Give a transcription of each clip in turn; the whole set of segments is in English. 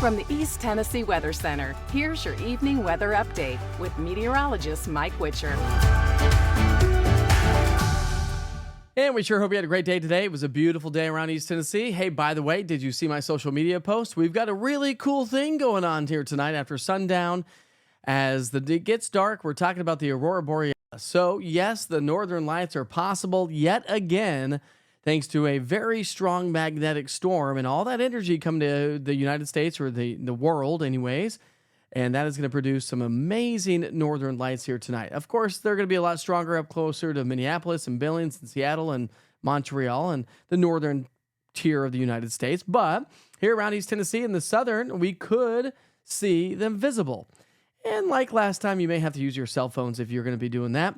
From the East Tennessee Weather Center, here's your evening weather update with meteorologist Mike Witcher. And we sure hope you had a great day today. It was a beautiful day around East Tennessee. Hey, by the way, did you see my social media post? We've got a really cool thing going on here tonight after sundown. As the day gets dark, we're talking about the Aurora Borealis. So, yes, the northern lights are possible yet again, thanks to a very strong magnetic storm and all that energy coming to the United States, or the world anyways. And that is going to produce some amazing northern lights here tonight. Of course, they're going to be a lot stronger up closer to Minneapolis and Billings and Seattle and Montreal and the northern tier of the United States. But here around East Tennessee and the southern, we could see them visible. And like last time, you may have to use your cell phones if you're going to be doing that.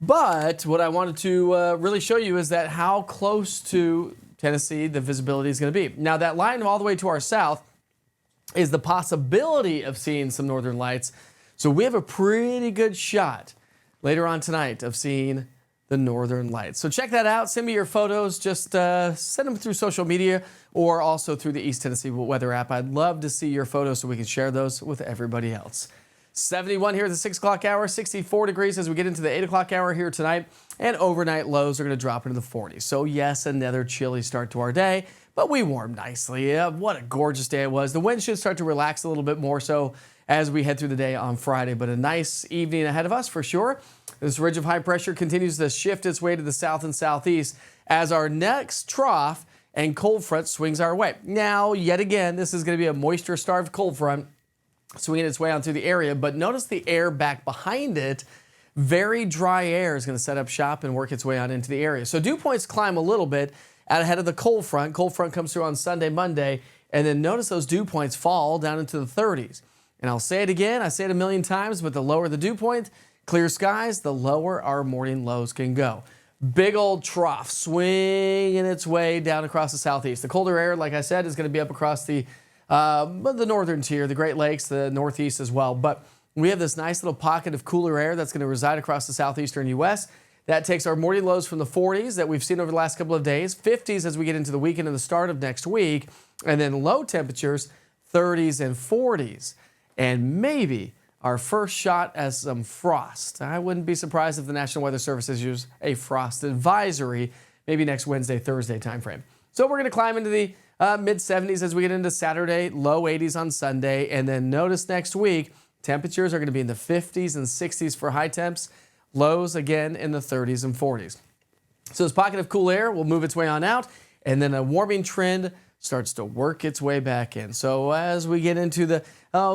But what I wanted to really show you is that how close to Tennessee the visibility is going to be. Now, that line all the way to our south is the possibility of seeing some northern lights. So we have a pretty good shot later on tonight of seeing the northern lights. So check that out. Send me your photos. Just send them through social media or also through the East Tennessee Weather app. I'd love to see your photos so we can share those with everybody else. 71 here at the 6 o'clock hour, 64 degrees as we get into the 8 o'clock hour here tonight, and overnight lows are going to drop into the 40s. So yes, another chilly start to our day, but we warmed nicely. What a gorgeous day it was. The wind should start to relax a little bit more so as we head through the day on Friday, but a nice evening ahead of us for sure. This ridge of high pressure continues to shift its way to the south and southeast as our next trough and cold front swings our way. Now, yet again, this is going to be a moisture-starved cold front swinging its way on through the area, but notice the air back behind it. Very dry air is going to set up shop and work its way on into the area. So dew points climb a little bit out ahead of the cold front. Cold front comes through on Sunday, Monday, and then notice those dew points fall down into the 30s. And I'll say it again, I say it a million times, but the lower the dew point, clear skies, the lower our morning lows can go. Big old trough swinging its way down across the southeast. The colder air, like I said, is going to be up across the northern tier, the Great Lakes, the northeast as well. But we have this nice little pocket of cooler air that's going to reside across the southeastern U.S. That takes our morning lows from the 40s that we've seen over the last couple of days, 50s as we get into the weekend and the start of next week, and then low temperatures, 30s and 40s. And maybe our first shot at some frost. I wouldn't be surprised if the National Weather Service issues a frost advisory maybe next Wednesday, Thursday timeframe. So we're going to climb into the mid-70s as we get into Saturday, low 80s on Sunday. And then notice next week, temperatures are going to be in the 50s and 60s for high temps, lows again in the 30s and 40s. So this pocket of cool air will move its way on out, and then a warming trend starts to work its way back in. So as we get into the,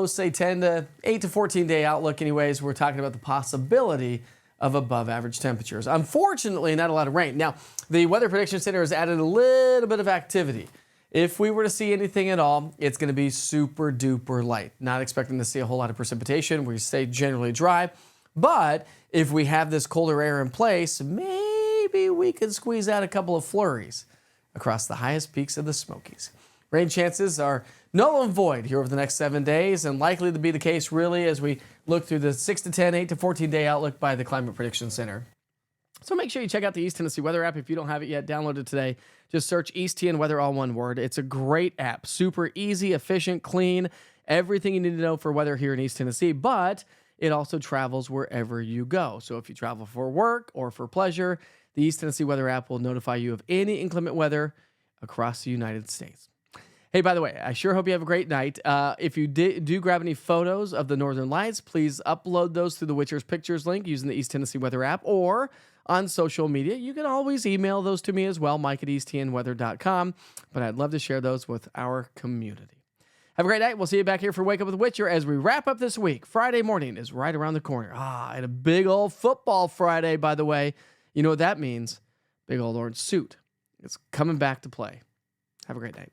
say 8 to 14 day outlook anyways, we're talking about the possibility of above average temperatures. Unfortunately, not a lot of rain. Now, the Weather Prediction Center has added a little bit of activity. If we were to see anything at all, it's going to be super duper light. Not expecting to see a whole lot of precipitation. We stay generally dry. But if we have this colder air in place, maybe we could squeeze out a couple of flurries across the highest peaks of the Smokies. Rain chances are null and void here over the next 7 days, and likely to be the case really as we look through the 6 to 10, 8 to 14 day outlook by the Climate Prediction Center. So make sure you check out the East Tennessee Weather app. If you don't have it yet, download it today. Just search East TN Weather, all one word. It's a great app. Super easy, efficient, clean. Everything you need to know for weather here in East Tennessee, but it also travels wherever you go. So if you travel for work or for pleasure, the East Tennessee Weather app will notify you of any inclement weather across the United States. Hey, by the way, I sure hope you have a great night. If you do grab any photos of the Northern Lights, please upload those through the Witcher's Pictures link using the East Tennessee Weather app or on social media. You can always email those to me as well, mike@easttnweather.com, but I'd love to share those with our community. Have a great night. We'll see you back here for Wake Up with Witcher as we wrap up this week. Friday morning is right around the corner. And a big old football Friday, by the way. You know what that means? Big old orange suit. It's coming back to play. Have a great night.